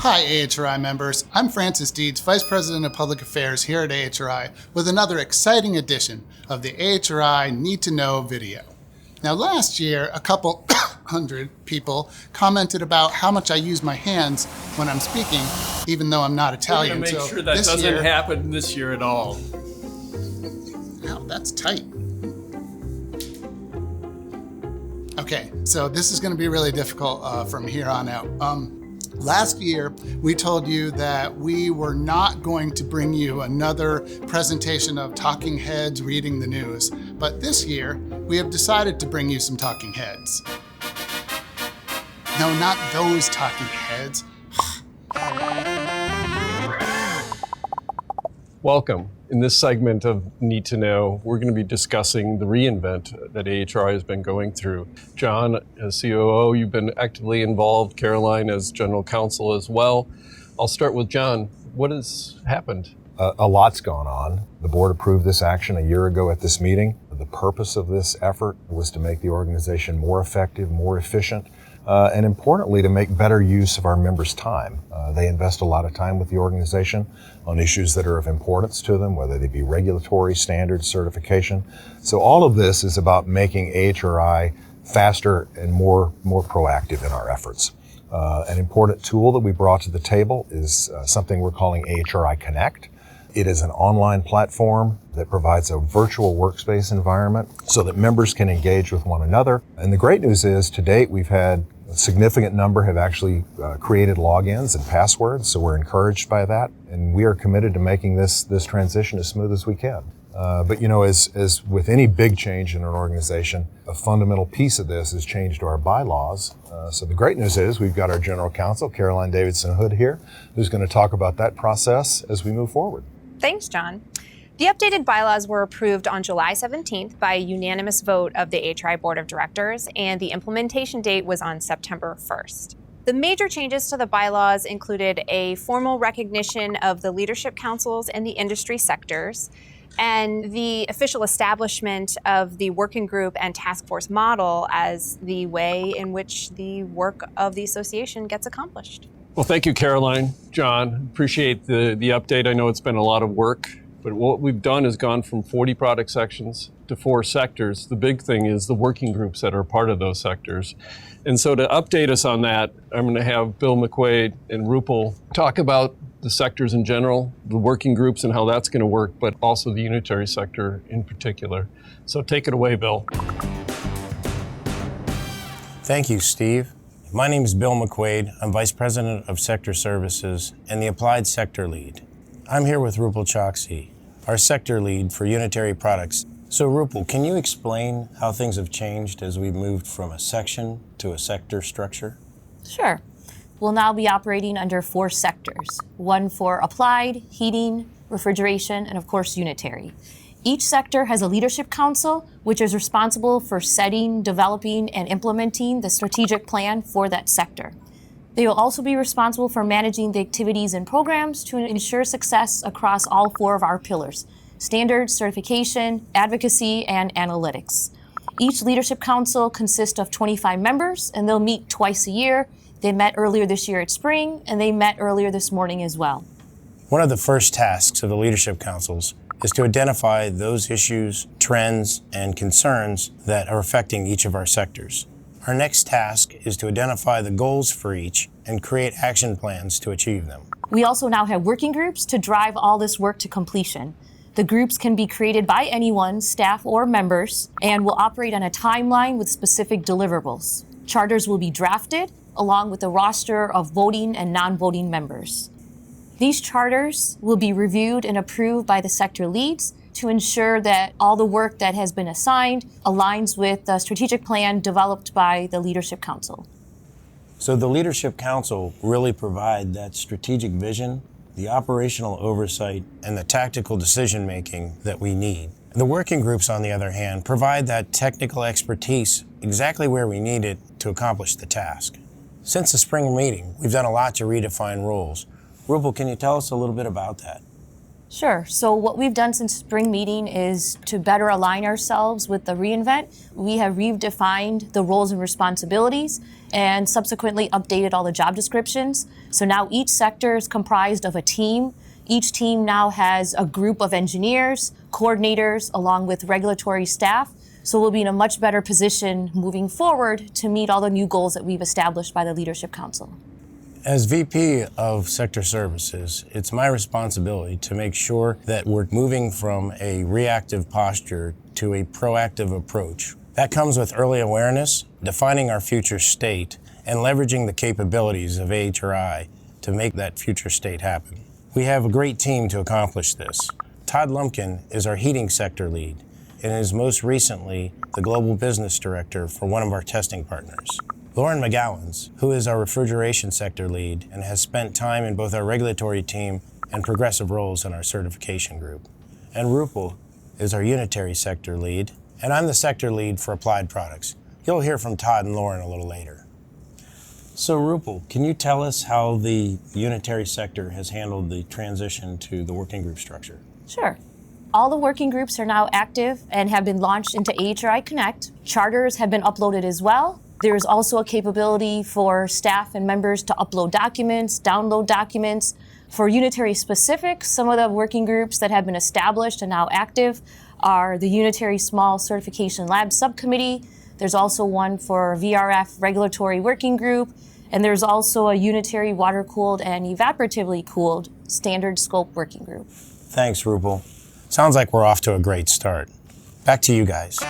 Hi AHRI members, I'm Francis Deeds, Vice President of Public Affairs here at AHRI with another exciting edition of the AHRI Need to Know video. Now last year, a couple hundred people commented about how much I use my hands when I'm speaking, even though I'm not Italian. We're gonna make sure that doesn't happen this year at all. Wow, that's tight. Okay, so this is gonna be really difficult from here on out. Last year, we told you that we were not going to bring you another presentation of talking heads reading the news, but this year, we have decided to bring you some talking heads. No, not those talking heads. Welcome. In this segment of Need to Know, we're going to be discussing the reinvent that AHRI has been going through. John, as COO, you've been actively involved. Caroline, as General Counsel as well. I'll start with John. What has happened? A lot's gone on. The board approved this action a year ago at this meeting. The purpose of this effort was to make the organization more effective, more efficient, and importantly, to make better use of our members' time. They invest a lot of time with the organization on issues that are of importance to them, whether they be regulatory, standards, certification. So all of this is about making AHRI faster and more proactive in our efforts. An important tool that we brought to the table is something we're calling AHRI Connect. It is an online platform that provides a virtual workspace environment so that members can engage with one another. And the great news is, to date, we've had a significant number have actually created logins and passwords, so we're encouraged by that. And we are committed to making this transition as smooth as we can. But you know, as with any big change in an organization, a fundamental piece of this is change to our bylaws. So the great news is we've got our General Counsel, Caroline Davidson-Hood here, who's going to talk about that process as we move forward. Thanks, John. The updated bylaws were approved on July 17th by a unanimous vote of the AHRI Board of Directors, and the implementation date was on September 1st. The major changes to the bylaws included a formal recognition of the leadership councils and the industry sectors, and the official establishment of the working group and task force model as the way in which the work of the association gets accomplished. Well, thank you, Caroline. John, appreciate the update. I know it's been a lot of work, but what we've done is gone from 40 product sections to 4 sectors. The big thing is the working groups that are part of those sectors. And so to update us on that, I'm going to have Bill McQuaid and Rupal talk about the sectors in general, the working groups and how that's going to work, but also the unitary sector in particular. So take it away, Bill. Thank you, Steve. My name is Bill McQuaid. I'm Vice President of Sector Services and the Applied Sector Lead. I'm here with Rupal Chokshi, our Sector Lead for Unitary Products. So Rupal, can you explain how things have changed as we've moved from a section to a sector structure? Sure. We'll now be operating under 4 sectors, one for applied, heating, refrigeration, and of course unitary. Each sector has a leadership council, which is responsible for setting, developing, and implementing the strategic plan for that sector. They will also be responsible for managing the activities and programs to ensure success across all 4 of our pillars: standards, certification, advocacy, and analytics. Each leadership council consists of 25 members, and they'll meet twice a year. They met earlier this year at spring, and they met earlier this morning as well. One of the first tasks of the leadership councils is to identify those issues, trends, and concerns that are affecting each of our sectors. Our next task is to identify the goals for each and create action plans to achieve them. We also now have working groups to drive all this work to completion. The groups can be created by anyone, staff or members, and will operate on a timeline with specific deliverables. Charters will be drafted along with a roster of voting and non-voting members. These charters will be reviewed and approved by the sector leads to ensure that all the work that has been assigned aligns with the strategic plan developed by the Leadership Council. So the Leadership Council really provide that strategic vision, the operational oversight, and the tactical decision-making that we need. The working groups, on the other hand, provide that technical expertise exactly where we need it to accomplish the task. Since the spring meeting, we've done a lot to redefine roles. Rupal, can you tell us a little bit about that? Sure. So what we've done since spring meeting is to better align ourselves with the reInvent. We have redefined the roles and responsibilities and subsequently updated all the job descriptions. So now each sector is comprised of a team. Each team now has a group of engineers, coordinators, along with regulatory staff. So we'll be in a much better position moving forward to meet all the new goals that we've established by the Leadership Council. As VP of Sector Services, it's my responsibility to make sure that we're moving from a reactive posture to a proactive approach. That comes with early awareness, defining our future state, and leveraging the capabilities of AHRI to make that future state happen. We have a great team to accomplish this. Todd Lumpkin is our heating sector lead and is most recently the Global Business Director for one of our testing partners. Lauren McGowans, who is our refrigeration sector lead and has spent time in both our regulatory team and progressive roles in our certification group. And Rupal is our unitary sector lead, and I'm the sector lead for applied products. You'll hear from Todd and Lauren a little later. So Rupal, can you tell us how the unitary sector has handled the transition to the working group structure? Sure. All the working groups are now active and have been launched into AHRI Connect. Charters have been uploaded as well. There is also a capability for staff and members to upload documents, download documents. For unitary specifics, some of the working groups that have been established and now active are the Unitary Small Certification Lab Subcommittee. There's also one for VRF Regulatory Working Group, and there's also a Unitary Water-Cooled and Evaporatively Cooled Standard Scope Working Group. Thanks, Rupal. Sounds like we're off to a great start. Back to you guys.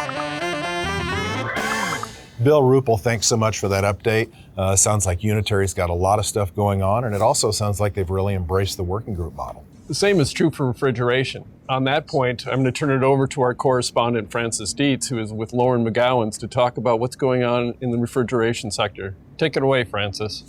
Bill, Rupal, thanks so much for that update. Sounds like Unitary's got a lot of stuff going on, and it also sounds like they've really embraced the working group model. The same is true for refrigeration. On that point, I'm going to turn it over to our correspondent, Francis Dietz, who is with Lauren McGowans, to talk about what's going on in the refrigeration sector. Take it away, Francis.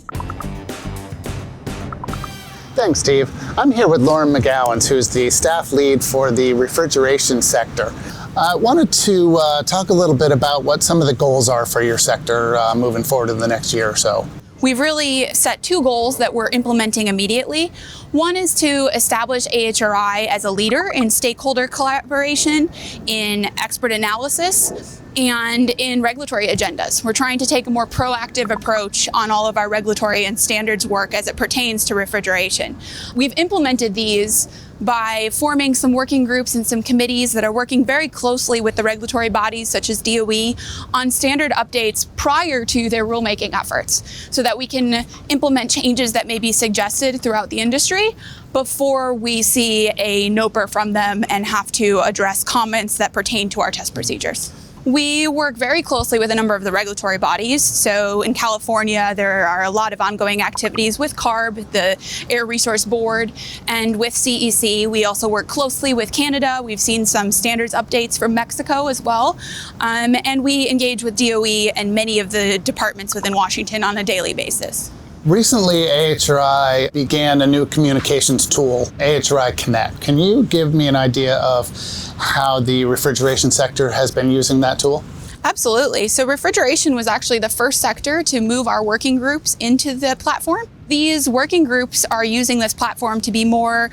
Thanks, Steve. I'm here with Lauren McGowans, who's the staff lead for the refrigeration sector. I wanted to talk a little bit about what some of the goals are for your sector moving forward in the next year or so. We've really set two goals that we're implementing immediately. One is to establish AHRI as a leader in stakeholder collaboration, in expert analysis, and in regulatory agendas. We're trying to take a more proactive approach on all of our regulatory and standards work as it pertains to refrigeration. We've implemented these by forming some working groups and some committees that are working very closely with the regulatory bodies such as DOE on standard updates prior to their rulemaking efforts, so that we can implement changes that may be suggested throughout the industry before we see a NOPR from them and have to address comments that pertain to our test procedures. We work very closely with a number of the regulatory bodies. So in California, there are a lot of ongoing activities with CARB, the Air Resource Board, and with CEC. We also work closely with Canada. We've seen some standards updates from Mexico as well. And we engage with DOE and many of the departments within Washington on a daily basis. Recently, AHRI began a new communications tool, AHRI Connect. Can you give me an idea of how the refrigeration sector has been using that tool? Absolutely. So refrigeration was actually the first sector to move our working groups into the platform. These working groups are using this platform to be more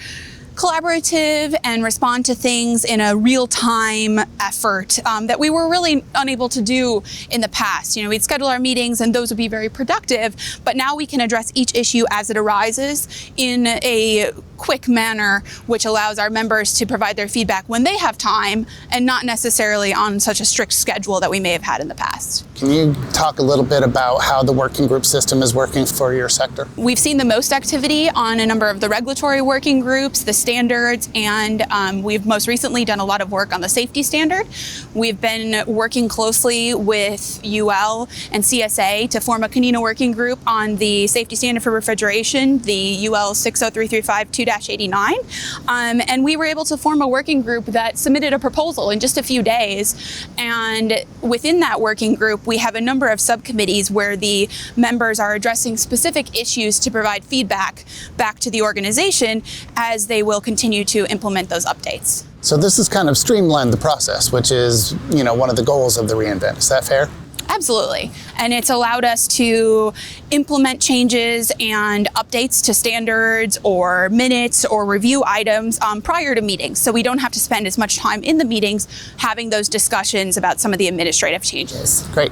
collaborative and respond to things in a real-time effort that we were really unable to do in the past. You know, we'd schedule our meetings and those would be very productive, but now we can address each issue as it arises in a quick manner, which allows our members to provide their feedback when they have time and not necessarily on such a strict schedule that we may have had in the past. Can you talk a little bit about how the working group system is working for your sector? We've seen the most activity on a number of the regulatory working groups, the standards, and we've most recently done a lot of work on the safety standard. We've been working closely with UL and CSA to form a Canino working group on the safety standard for refrigeration, the UL 60335 2-89. And we were able to form a working group that submitted a proposal in just a few days. And within that working group, we have a number of subcommittees where the members are addressing specific issues to provide feedback back to the organization as they will continue to implement those updates. So this has kind of streamlined the process, which is, one of the goals of the reInvent. Is that fair? Absolutely. And it's allowed us to implement changes and updates to standards or minutes or review items prior to meetings. So we don't have to spend as much time in the meetings having those discussions about some of the administrative changes. Great.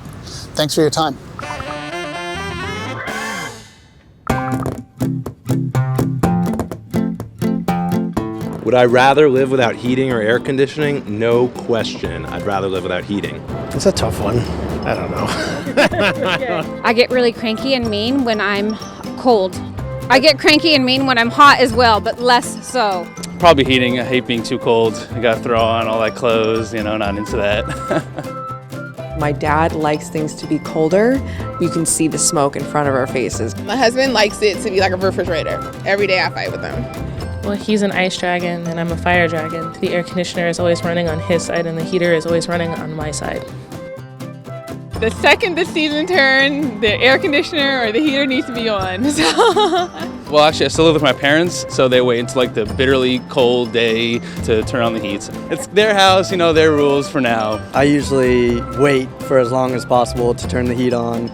Thanks for your time. Would I rather live without heating or air conditioning? No question. I'd rather live without heating. It's a tough one. I don't know. I get really cranky and mean when I'm cold. I get cranky and mean when I'm hot as well, but less so. Probably heating. I hate being too cold. I gotta throw on all that clothes, not into that. My dad likes things to be colder. You can see the smoke in front of our faces. My husband likes it to be like a refrigerator. Every day I fight with him. Well, he's an ice dragon and I'm a fire dragon. The air conditioner is always running on his side and the heater is always running on my side. The second the season turns, the air conditioner or the heater needs to be on. Well, actually, I still live with my parents, so they wait until like the bitterly cold day to turn on the heat. It's their house, their rules for now. I usually wait for as long as possible to turn the heat on.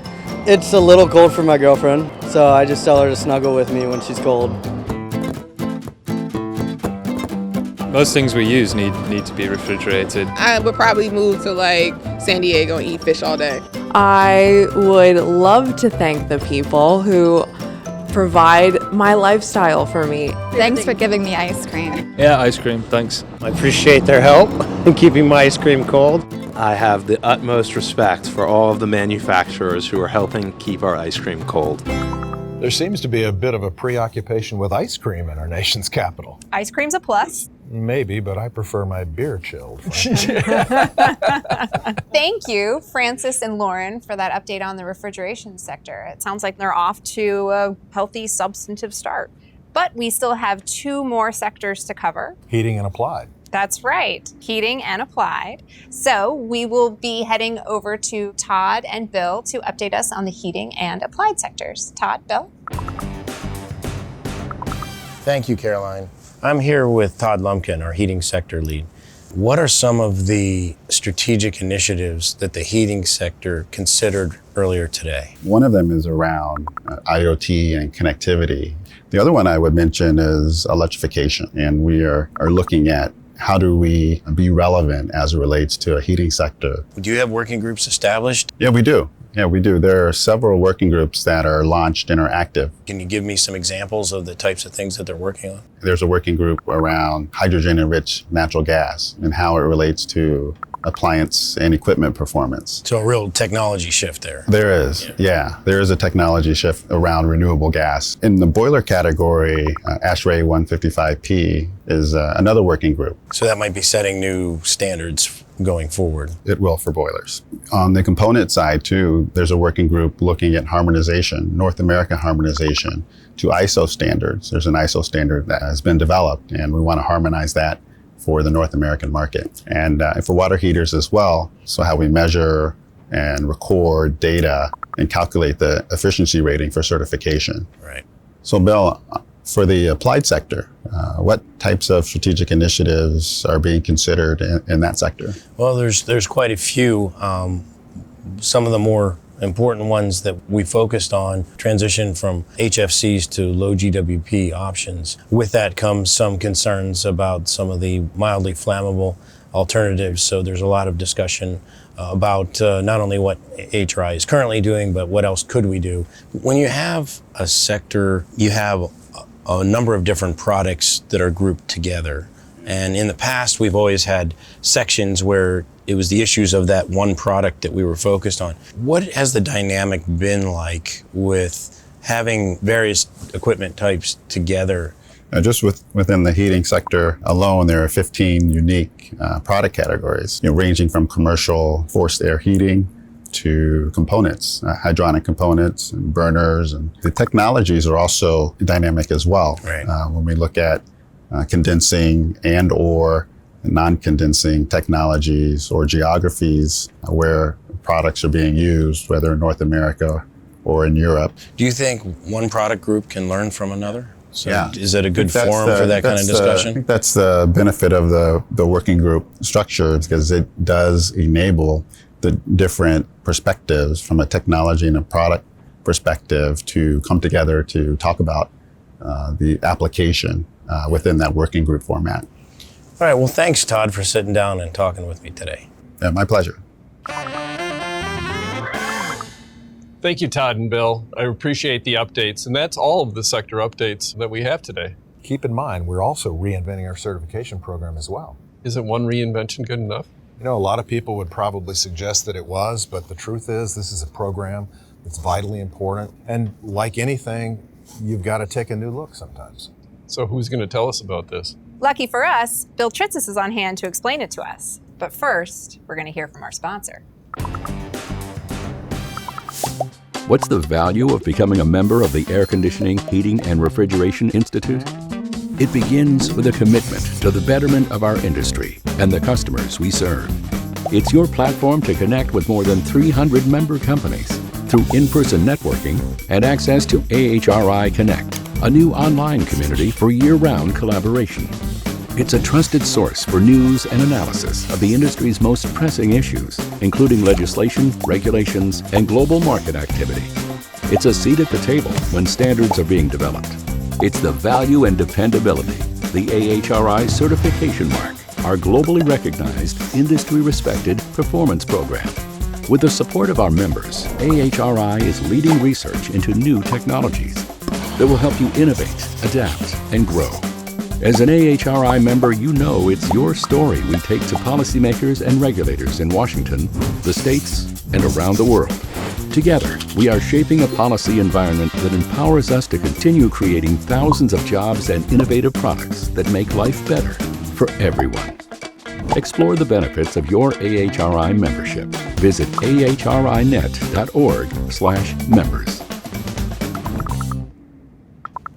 It's a little cold for my girlfriend, so I just tell her to snuggle with me when she's cold. Most things we use need to be refrigerated. I would probably move to like San Diego and eat fish all day. I would love to thank the people who provide my lifestyle for me. Thanks for giving me ice cream. Yeah, ice cream, thanks. I appreciate their help in keeping my ice cream cold. I have the utmost respect for all of the manufacturers who are helping keep our ice cream cold. There seems to be a bit of a preoccupation with ice cream in our nation's capital. Ice cream's a plus. Maybe, but I prefer my beer chilled. Thank you, Francis and Lauren, for that update on the refrigeration sector. It sounds like they're off to a healthy, substantive start. But we still have 2 more sectors to cover. Heating and applied. That's right, heating and applied. So we will be heading over to Todd and Bill to update us on the heating and applied sectors. Todd, Bill? Thank you, Caroline. I'm here with Todd Lumpkin, our heating sector lead. What are some of the strategic initiatives that the heating sector considered earlier today? One of them is around IoT and connectivity. The other one I would mention is electrification. And we are looking at how do we be relevant as it relates to a heating sector. Do you have working groups established? Yeah, we do. There are several working groups that are launched and are active. Can you give me some examples of the types of things that they're working on? There's a working group around hydrogen-enriched natural gas and how it relates to appliance and equipment performance. So a real technology shift there. There is, yeah. There is a technology shift around renewable gas. In the boiler category, AHRI 155P is another working group. So that might be setting new standards going forward. It will for boilers. On the component side too, there's a working group looking at harmonization, North American harmonization to ISO standards. There's an ISO standard that has been developed and we want to harmonize that for the North American market. And for water heaters as well, so how we measure and record data and calculate the efficiency rating for certification. Right. So Bill, for the applied sector, what types of strategic initiatives are being considered in that sector? Well, there's quite a few. Some of the more important ones that we focused on transition from HFCs to low GWP options. With that comes some concerns about some of the mildly flammable alternatives. So there's a lot of discussion about not only what AHRI is currently doing, but what else could we do. When you have a sector, you have a number of different products that are grouped together. And in the past, we've always had sections where it was the issues of that one product that we were focused on. What has the dynamic been like with having various equipment types together? Just within the heating sector alone, there are 15 unique product categories, ranging from commercial forced air heating to components, hydronic components and burners. And the technologies are also dynamic as well. Right. When we look at condensing and or non-condensing technologies or geographies where products are being used, whether in North America or in Europe. Do you think one product group can learn from another? So yeah. Is it a good forum for that kind of discussion? I think that's the benefit of the working group structure, because it does enable the different perspectives from a technology and a product perspective to come together to talk about the application within that working group format. All right, well, thanks, Todd, for sitting down and talking with me today. Yeah, my pleasure. Thank you, Todd and Bill. I appreciate the updates, and that's all of the sector updates that we have today. Keep in mind, we're also reinventing our certification program as well. Isn't one reinvention good enough? You know, a lot of people would probably suggest that it was, but the truth is this is a program that's vitally important. And like anything, you've got to take a new look sometimes. So who's going to tell us about this? Lucky for us, Bill Tritzis is on hand to explain it to us. But first, we're going to hear from our sponsor. What's the value of becoming a member of the Air Conditioning, Heating, and Refrigeration Institute? It begins with a commitment to the betterment of our industry and the customers we serve. It's your platform to connect with more than 300 member companies through in-person networking and access to AHRI Connect, a new online community for year-round collaboration. It's a trusted source for news and analysis of the industry's most pressing issues, including legislation, regulations, and global market activity. It's a seat at the table when standards are being developed. It's the value and dependability, the AHRI certification mark, our globally recognized, industry-respected performance program. With the support of our members, AHRI is leading research into new technologies that will help you innovate, adapt, and grow. As an AHRI member, you know it's your story we take to policymakers and regulators in Washington, the states, and around the world. Together, we are shaping a policy environment that empowers us to continue creating thousands of jobs and innovative products that make life better for everyone. Explore the benefits of your AHRI membership. Visit ahrinet.org/members.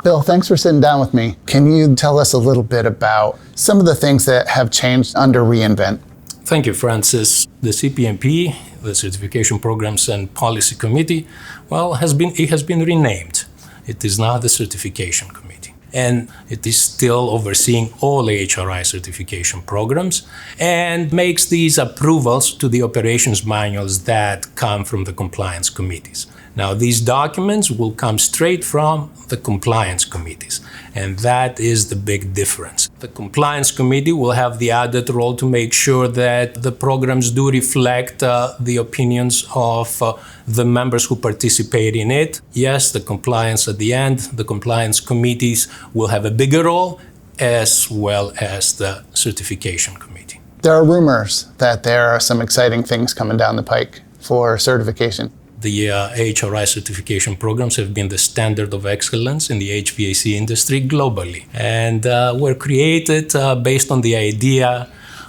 Bill, thanks for sitting down with me. Can you tell us a little bit about some of the things that have changed under reInvent? Thank you, Francis. The CPMP, the Certification Programs and Policy Committee, it has been renamed. It is now the Certification Committee. And it is still overseeing all AHRI certification programs and makes these approvals to the operations manuals that come from the compliance committees. Now, these documents will come straight from the compliance committees, and that is the big difference. The compliance committee will have the added role to make sure that the programs do reflect the opinions of the members who participate in it. Yes, the compliance at the end, the compliance committees will have a bigger role, as well as the certification committee. There are rumors that there are some exciting things coming down the pike for certification. The AHRI certification programs have been the standard of excellence in the HVAC industry globally, and were created based on the idea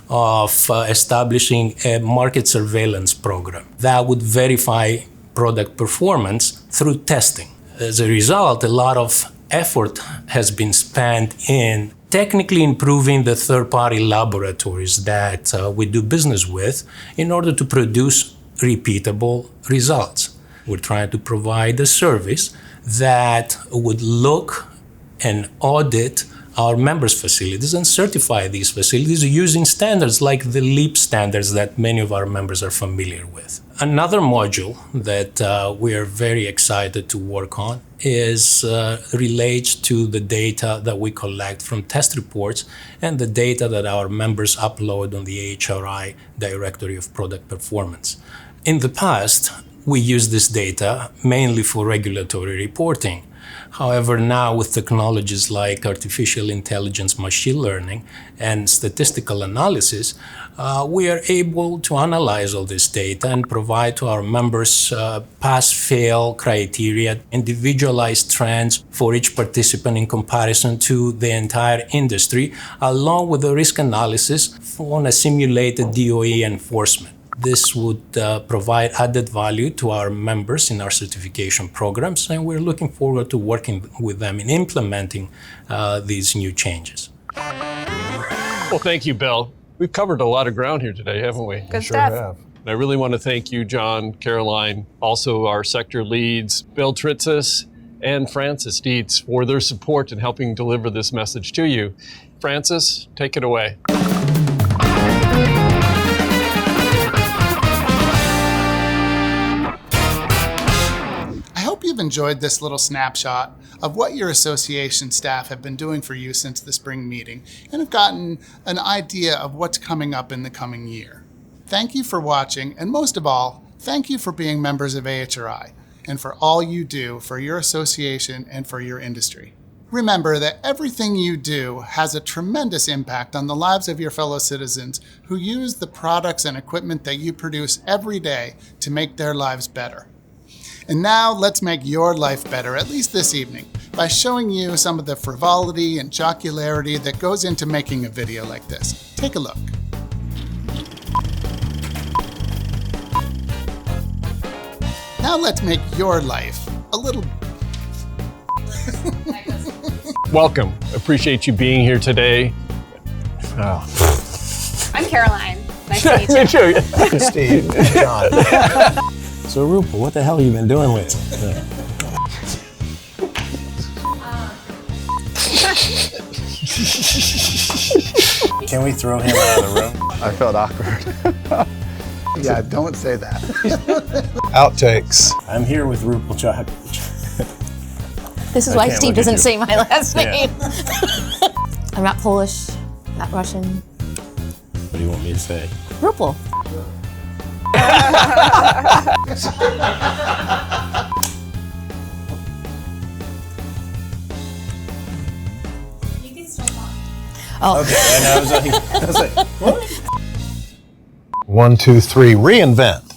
of establishing a market surveillance program that would verify product performance through testing. As a result, a lot of effort has been spent in technically improving the third-party laboratories that we do business with in order to produce repeatable results. We're trying to provide a service that would look and audit our members' facilities and certify these facilities using standards like the LEAP standards that many of our members are familiar with. Another module that we are very excited to work on relates to the data that we collect from test reports and the data that our members upload on the AHRI Directory of Product Performance. In the past, we used this data mainly for regulatory reporting. However, now with technologies like artificial intelligence, machine learning, and statistical analysis, we are able to analyze all this data and provide to our members pass-fail criteria, individualized trends for each participant in comparison to the entire industry, along with the risk analysis on a simulated DOE enforcement. This would provide added value to our members in our certification programs, and we're looking forward to working with them in implementing these new changes. Well, thank you, Bill. We've covered a lot of ground here today, haven't we? Good stuff. Have. And I really want to thank you, John, Caroline, also our sector leads, Bill Tritzis and Francis Dietz, for their support in helping deliver this message to you. Francis, take it away. enjoyed this little snapshot of what your association staff have been doing for you since the spring meeting and have gotten an idea of what's coming up in the coming year. Thank you for watching, and most of all, thank you for being members of AHRI and for all you do for your association and for your industry. Remember that everything you do has a tremendous impact on the lives of your fellow citizens who use the products and equipment that you produce every day to make their lives better. And now let's make your life better, at least this evening, by showing you some of the frivolity and jocularity that goes into making a video like this. Take a look. Now let's make your life a little... Welcome. Appreciate you being here today. I'm Caroline. Nice to meet you. Me too. Steve, John. So Rupal, what the hell have you been doing with it? Can we throw him out of the room? I felt awkward. Yeah, don't say that. Outtakes. I'm here with Rupal Chocolate. This is I why can't Steve look at doesn't you. say my last Yeah. name. I'm not Polish, not Russian. What do you want me to say? Rupal. Oh. Okay, and I was like, what? 1, 2, 3, reinvent.